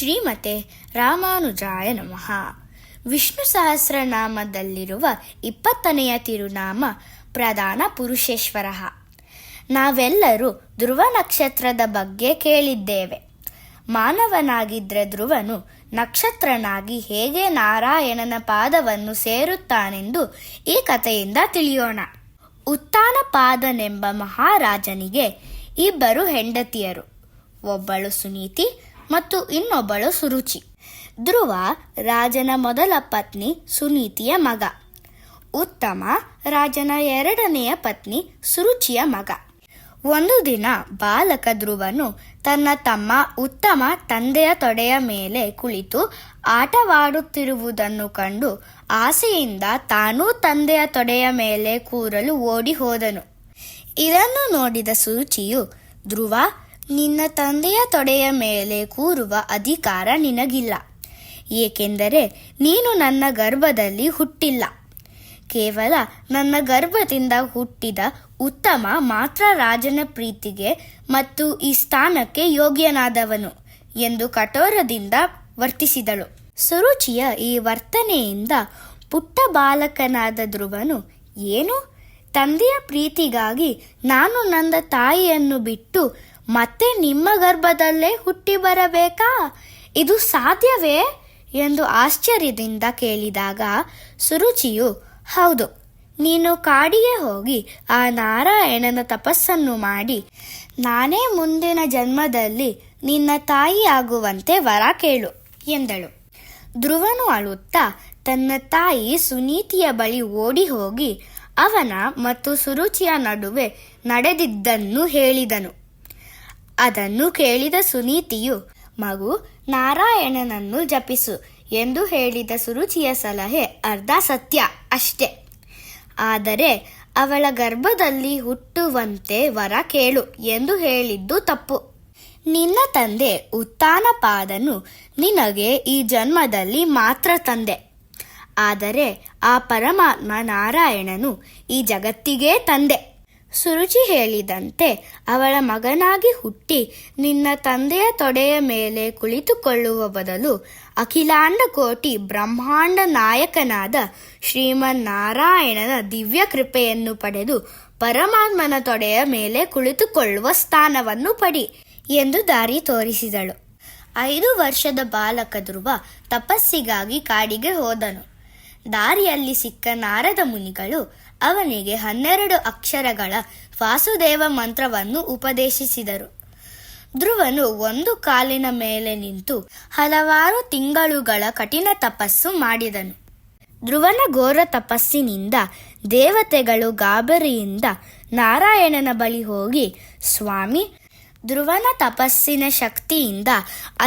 ಶ್ರೀಮತೆ ರಾಮಾನುಜಾಯ ನಮಃ. ವಿಷ್ಣು ಸಹಸ್ರನಾಮದಲ್ಲಿರುವ 20ನೆಯ ತಿರುನಾಮ ಪ್ರಧಾನ ಪುರುಷೇಶ್ವರ. ನಾವೆಲ್ಲರೂ ಧ್ರುವ ನಕ್ಷತ್ರದ ಬಗ್ಗೆ ಕೇಳಿದ್ದೇವೆ. ಮಾನವನಾಗಿದ್ದರೆ ಧ್ರುವನು ನಕ್ಷತ್ರನಾಗಿ ಹೇಗೆ ನಾರಾಯಣನ ಪಾದವನ್ನು ಸೇರುತ್ತಾನೆಂದು ಈ ಕಥೆಯಿಂದ ತಿಳಿಯೋಣ. ಉತ್ತಾನಪಾದನೆಂಬ ಮಹಾರಾಜನಿಗೆ 2 ಹೆಂಡತಿಯರು. ಒಬ್ಬಳು ಸುನೀತಿ ಮತ್ತು ಇನ್ನೊಬ್ಬಳು ಸುರುಚಿ. ಧ್ರುವ ರಾಜನ ಮೊದಲ ಪತ್ನಿ ಸುನೀತಿಯ ಮಗ. ಉತ್ತಮ ರಾಜನ 2ನೆಯ ಪತ್ನಿ ಸುರುಚಿಯ ಮಗ. ಒಂದು ದಿನ ಬಾಲಕ ಧ್ರುವನು ತನ್ನ ತಮ್ಮ ಉತ್ತಮ ತಂದೆಯ ತೊಡೆಯ ಮೇಲೆ ಕುಳಿತು ಆಟವಾಡುತ್ತಿರುವುದನ್ನು ಕಂಡು ಆಸೆಯಿಂದ ತಾನೂ ತಂದೆಯ ತೊಡೆಯ ಮೇಲೆ ಕೂರಲು ಓಡಿ ಹೋದನು. ಇದನ್ನು ನೋಡಿದ ಸುರುಚಿಯು, ಧ್ರುವ, ನಿನ್ನ ತಂದೆಯ ತೊಡೆಯ ಮೇಲೆ ಕೂರುವ ಅಧಿಕಾರ ನಿನಗಿಲ್ಲ, ಏಕೆಂದರೆ ನೀನು ನನ್ನ ಗರ್ಭದಲ್ಲಿ ಹುಟ್ಟಿಲ್ಲ. ಕೇವಲ ನನ್ನ ಗರ್ಭದಿಂದ ಹುಟ್ಟಿದ ಉತ್ತಮ ಮಾತ್ರ ರಾಜನ ಪ್ರೀತಿಗೆ ಮತ್ತು ಈ ಸ್ಥಾನಕ್ಕೆ ಯೋಗ್ಯನಾದವನು ಎಂದು ಕಠೋರದಿಂದ ವರ್ತಿಸಿದಳು. ಸುರುಚಿಯ ಈ ವರ್ತನೆಯಿಂದ ಪುಟ್ಟ ಬಾಲಕನಾದ ಧ್ರುವನು, ಏನು, ತಂದೆಯ ಪ್ರೀತಿಗಾಗಿ ನಾನು ನನ್ನ ತಾಯಿಯನ್ನು ಬಿಟ್ಟು ಮತ್ತೆ ನಿಮ್ಮ ಗರ್ಭದಲ್ಲೇ ಹುಟ್ಟಿ ಬರಬೇಕಾ? ಇದು ಸಾಧ್ಯವೇ ಎಂದು ಆಶ್ಚರ್ಯದಿಂದ ಕೇಳಿದಾಗ ಸುರುಚಿಯು, ಹೌದು, ನೀನು ಕಾಡಿಗೆ ಹೋಗಿ ಆ ನಾರಾಯಣನ ತಪಸ್ಸನ್ನು ಮಾಡಿ ನಾನೇ ಮುಂದಿನ ಜನ್ಮದಲ್ಲಿ ನಿನ್ನ ತಾಯಿಯಾಗುವಂತೆ ವರ ಕೇಳು ಎಂದಳು. ಧ್ರುವನು ಅಳುತ್ತಾ ತನ್ನ ತಾಯಿ ಸುನೀತಿಯ ಬಳಿ ಓಡಿ ಹೋಗಿ ಅವನ ಮತ್ತು ಸುರುಚಿಯ ನಡುವೆ ನಡೆದಿದ್ದನ್ನು ಹೇಳಿದನು. ಅದನ್ನು ಕೇಳಿದ ಸುನೀತಿಯು, ಮಗು, ನಾರಾಯಣನನ್ನು ಜಪಿಸು ಎಂದು ಹೇಳಿದ ಸುರುಚಿಯ ಸಲಹೆ ಅರ್ಧ ಸತ್ಯ ಅಷ್ಟೆ. ಆದರೆ ಅವಳ ಗರ್ಭದಲ್ಲಿ ಹುಟ್ಟುವಂತೆ ವರ ಕೇಳು ಎಂದು ಹೇಳಿದ್ದು ತಪ್ಪು. ನಿನ್ನ ತಂದೆ ಉತ್ತಾನಪಾದನು ನಿನಗೆ ಈ ಜನ್ಮದಲ್ಲಿ ಮಾತ್ರ ತಂದೆ, ಆದರೆ ಆ ಪರಮಾತ್ಮ ನಾರಾಯಣನು ಈ ಜಗತ್ತಿಗೇ ತಂದೆ. ಸುರುಚಿ ಹೇಳಿದಂತೆ ಅವಳ ಮಗನಾಗಿ ಹುಟ್ಟಿ ನಿನ್ನ ತಂದೆಯ ತೊಡೆಯ ಮೇಲೆ ಕುಳಿತುಕೊಳ್ಳುವ ಬದಲು ಅಖಿಲಾಂಡ ಕೋಟಿ ಬ್ರಹ್ಮಾಂಡ ನಾಯಕನಾದ ಶ್ರೀಮನ್ನಾರಾಯಣನ ದಿವ್ಯ ಕೃಪೆಯನ್ನು ಪಡೆದು ಪರಮಾತ್ಮನ ತೊಡೆಯ ಮೇಲೆ ಕುಳಿತುಕೊಳ್ಳುವ ಸ್ಥಾನವನ್ನು ಪಡಿ ಎಂದು ದಾರಿ ತೋರಿಸಿದಳು. 5 ವರ್ಷದ ಬಾಲಕ ಧ್ರುವ ತಪಸ್ಸಿಗಾಗಿ ಕಾಡಿಗೆ ಹೋದನು. ದಾರಿಯಲ್ಲಿ ಸಿಕ್ಕ ನಾರದ ಮುನಿಗಳು ಅವನಿಗೆ 12 ಅಕ್ಷರಗಳ ವಾಸುದೇವ ಮಂತ್ರವನ್ನು ಉಪದೇಶಿಸಿದರು. ಧ್ರುವನು ಒಂದು ಕಾಲಿನ ಮೇಲೆ ನಿಂತು ಹಲವಾರು ತಿಂಗಳುಗಳ ಕಠಿಣ ತಪಸ್ಸು ಮಾಡಿದನು. ಧ್ರುವನ ಘೋರ ತಪಸ್ಸಿನಿಂದ ದೇವತೆಗಳು ಗಾಬರಿಯಿಂದ ನಾರಾಯಣನ ಬಳಿ ಹೋಗಿ, ಸ್ವಾಮಿ, ಧ್ರುವನ ತಪಸ್ಸಿನ ಶಕ್ತಿಯಿಂದ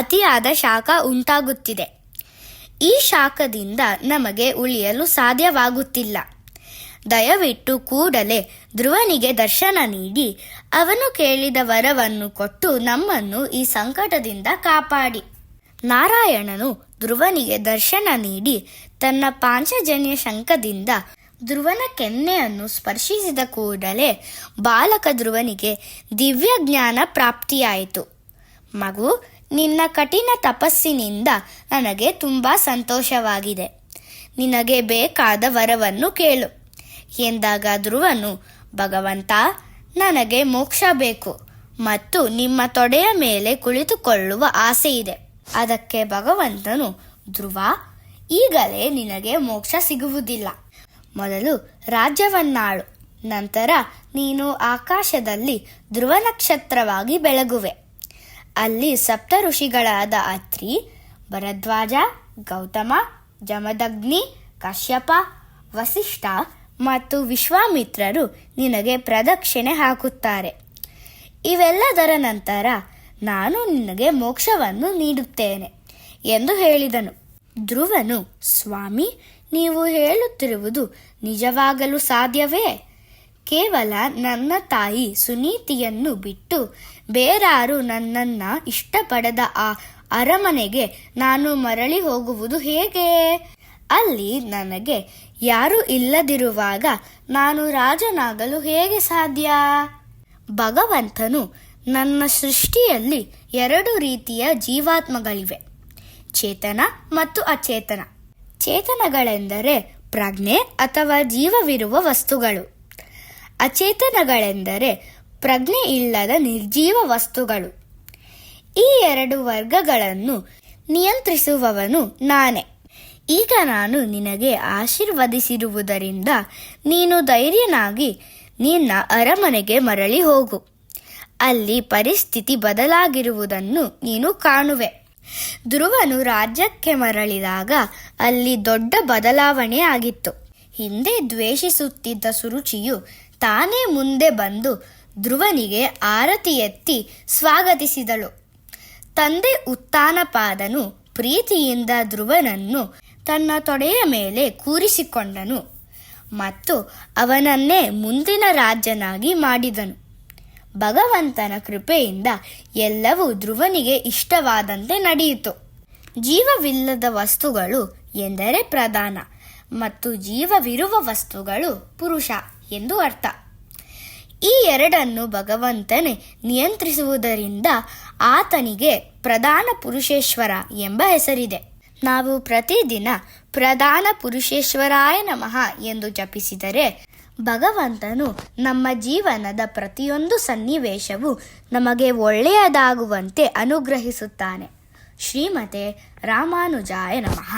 ಅತಿಯಾದ ಶಾಖ ಉಂಟಾಗುತ್ತಿದೆ. ಈ ಶಾಖದಿಂದ ನಮಗೆ ಉಳಿಯಲು ಸಾಧ್ಯವಾಗುತ್ತಿಲ್ಲ. ದಯವಿಟ್ಟು ಕೂಡಲೇ ಧ್ರುವನಿಗೆ ದರ್ಶನ ನೀಡಿ ಅವನು ಕೇಳಿದ ವರವನ್ನು ಕೊಟ್ಟು ನಮ್ಮನ್ನು ಈ ಸಂಕಟದಿಂದ ಕಾಪಾಡಿ. ನಾರಾಯಣನು ಧ್ರುವನಿಗೆ ದರ್ಶನ ನೀಡಿ ತನ್ನ ಪಾಂಚಜನ್ಯ ಶಂಖದಿಂದ ಧ್ರುವನ ಕೆನ್ನೆಯನ್ನು ಸ್ಪರ್ಶಿಸಿದ ಕೂಡಲೇ ಬಾಲಕ ಧ್ರುವನಿಗೆ ದಿವ್ಯ ಜ್ಞಾನ ಪ್ರಾಪ್ತಿಯಾಯಿತು. ಮಗು, ನಿನ್ನ ಕಠಿಣ ತಪಸ್ಸಿನಿಂದ ನನಗೆ ತುಂಬ ಸಂತೋಷವಾಗಿದೆ. ನಿನಗೆ ಬೇಕಾದ ವರವನ್ನು ಕೇಳು ಎಂದಾಗ ಧ್ರುವನು, ಭಗವಂತ, ನನಗೆ ಮೋಕ್ಷ ಬೇಕು ಮತ್ತು ನಿಮ್ಮ ತೊಡೆಯ ಮೇಲೆ ಕುಳಿತುಕೊಳ್ಳುವ ಆಸೆ ಇದೆ. ಅದಕ್ಕೆ ಭಗವಂತನು, ಧ್ರುವ, ಈಗಲೇ ನಿನಗೆ ಮೋಕ್ಷ ಸಿಗುವುದಿಲ್ಲ. ಮೊದಲು ರಾಜ್ಯವನ್ನಾಳು, ನಂತರ ನೀನು ಆಕಾಶದಲ್ಲಿ ಧ್ರುವ ನಕ್ಷತ್ರವಾಗಿ ಬೆಳಗುವೆ. ಅಲ್ಲಿ ಸಪ್ತ ಋಷಿಗಳಾದ ಅತ್ರಿ, ಭರದ್ವಾಜ, ಗೌತಮ, ಜಮದಗ್ನಿ, ಕಶ್ಯಪ, ವಸಿಷ್ಠ ಮತ್ತು ವಿಶ್ವಾಮಿತ್ರರು ನಿನಗೆ ಪ್ರದಕ್ಷಿಣೆ ಹಾಕುತ್ತಾರೆ. ಇವೆಲ್ಲದರ ನಂತರ ನಾನು ನಿನಗೆ ಮೋಕ್ಷವನ್ನು ನೀಡುತ್ತೇನೆ ಎಂದು ಹೇಳಿದನು. ಧ್ರುವನು, ಸ್ವಾಮಿ, ನೀವು ಹೇಳುತ್ತಿರುವುದು ನಿಜವಾಗಲು ಸಾಧ್ಯವೇ? ಕೇವಲ ನನ್ನ ತಾಯಿ ಸುನೀತಿಯನ್ನು ಬಿಟ್ಟು ಬೇರಾರು ನನ್ನನ್ನು ಇಷ್ಟಪಡದ ಆ ಅರಮನೆಗೆ ನಾನು ಮರಳಿ ಹೋಗುವುದು ಹೇಗೆ? ಅಲ್ಲಿ ನನಗೆ ಯಾರೂ ಇಲ್ಲದಿರುವಾಗ ನಾನು ರಾಜನಾಗಲು ಹೇಗೆ ಸಾಧ್ಯ? ಭಗವಂತನು, ನನ್ನ ಸೃಷ್ಟಿಯಲ್ಲಿ 2 ರೀತಿಯ ಜೀವಾತ್ಮಗಳಿವೆ. ಚೇತನ ಮತ್ತು ಅಚೇತನ. ಚೇತನಗಳೆಂದರೆ ಪ್ರಜ್ಞೆ ಅಥವಾ ಜೀವವಿರುವ ವಸ್ತುಗಳು. ಅಚೇತನಗಳೆಂದರೆ ಪ್ರಜ್ಞೆ ಇಲ್ಲದ ನಿರ್ಜೀವ ವಸ್ತುಗಳು. ಈ ಎರಡು ವರ್ಗಗಳನ್ನು ನಿಯಂತ್ರಿಸುವವನು ನಾನೇ. ಈಗ ನಾನು ನಿನಗೆ ಆಶೀರ್ವದಿಸಿರುವುದರಿಂದ ನೀನು ಧೈರ್ಯನಾಗಿ ನಿನ್ನ ಅರಮನೆಗೆ ಮರಳಿ ಹೋಗು. ಅಲ್ಲಿ ಪರಿಸ್ಥಿತಿ ಬದಲಾಗಿರುವುದನ್ನು ನೀನು ಕಾಣುವೆ. ಧ್ರುವನು ರಾಜ್ಯಕ್ಕೆ ಮರಳಿದಾಗ ಅಲ್ಲಿ ದೊಡ್ಡ ಬದಲಾವಣೆ ಆಗಿತ್ತು. ಹಿಂದೆ ದ್ವೇಷಿಸುತ್ತಿದ್ದ ಸುರುಚಿಯು ತಾನೇ ಮುಂದೆ ಬಂದು ಧ್ರುವನಿಗೆ ಆರತಿ ಎತ್ತಿ ಸ್ವಾಗತಿಸಿದಳು. ತಂದೆ ಉತ್ತಾನಪಾದನು ಪ್ರೀತಿಯಿಂದ ಧ್ರುವನನ್ನು ತನ್ನ ತೊಡೆಯ ಮೇಲೆ ಕೂರಿಸಿಕೊಂಡನು ಮತ್ತು ಅವನನ್ನೇ ಮುಂದಿನ ರಾಜನಾಗಿ ಮಾಡಿದನು. ಭಗವಂತನ ಕೃಪೆಯಿಂದ ಎಲ್ಲವೂ ಧ್ರುವನಿಗೆ ಇಷ್ಟವಾದಂತೆ ನಡೆಯಿತು. ಜೀವವಿಲ್ಲದ ವಸ್ತುಗಳು ಎಂದರೆ ಪ್ರಧಾನ ಮತ್ತು ಜೀವವಿರುವ ವಸ್ತುಗಳು ಪುರುಷ ಎಂದು ಅರ್ಥ. ಈ ಎರಡನ್ನು ಭಗವಂತನೇ ನಿಯಂತ್ರಿಸುವುದರಿಂದ ಆತನಿಗೆ ಪ್ರಧಾನ ಪುರುಷೇಶ್ವರ ಎಂಬ ಹೆಸರಿದೆ. ನಾವು ಪ್ರತಿದಿನ ಪ್ರಧಾನ ಪುರುಷೇಶ್ವರಾಯ ನಮಃ ಎಂದು ಜಪಿಸಿದರೆ ಭಗವಂತನು ನಮ್ಮ ಜೀವನದ ಪ್ರತಿಯೊಂದು ಸನ್ನಿವೇಶವು ನಮಗೆ ಒಳ್ಳೆಯದಾಗುವಂತೆ ಅನುಗ್ರಹಿಸುತ್ತಾನೆ. ಶ್ರೀಮತೆ ರಾಮಾನುಜಾಯ ನಮಃ.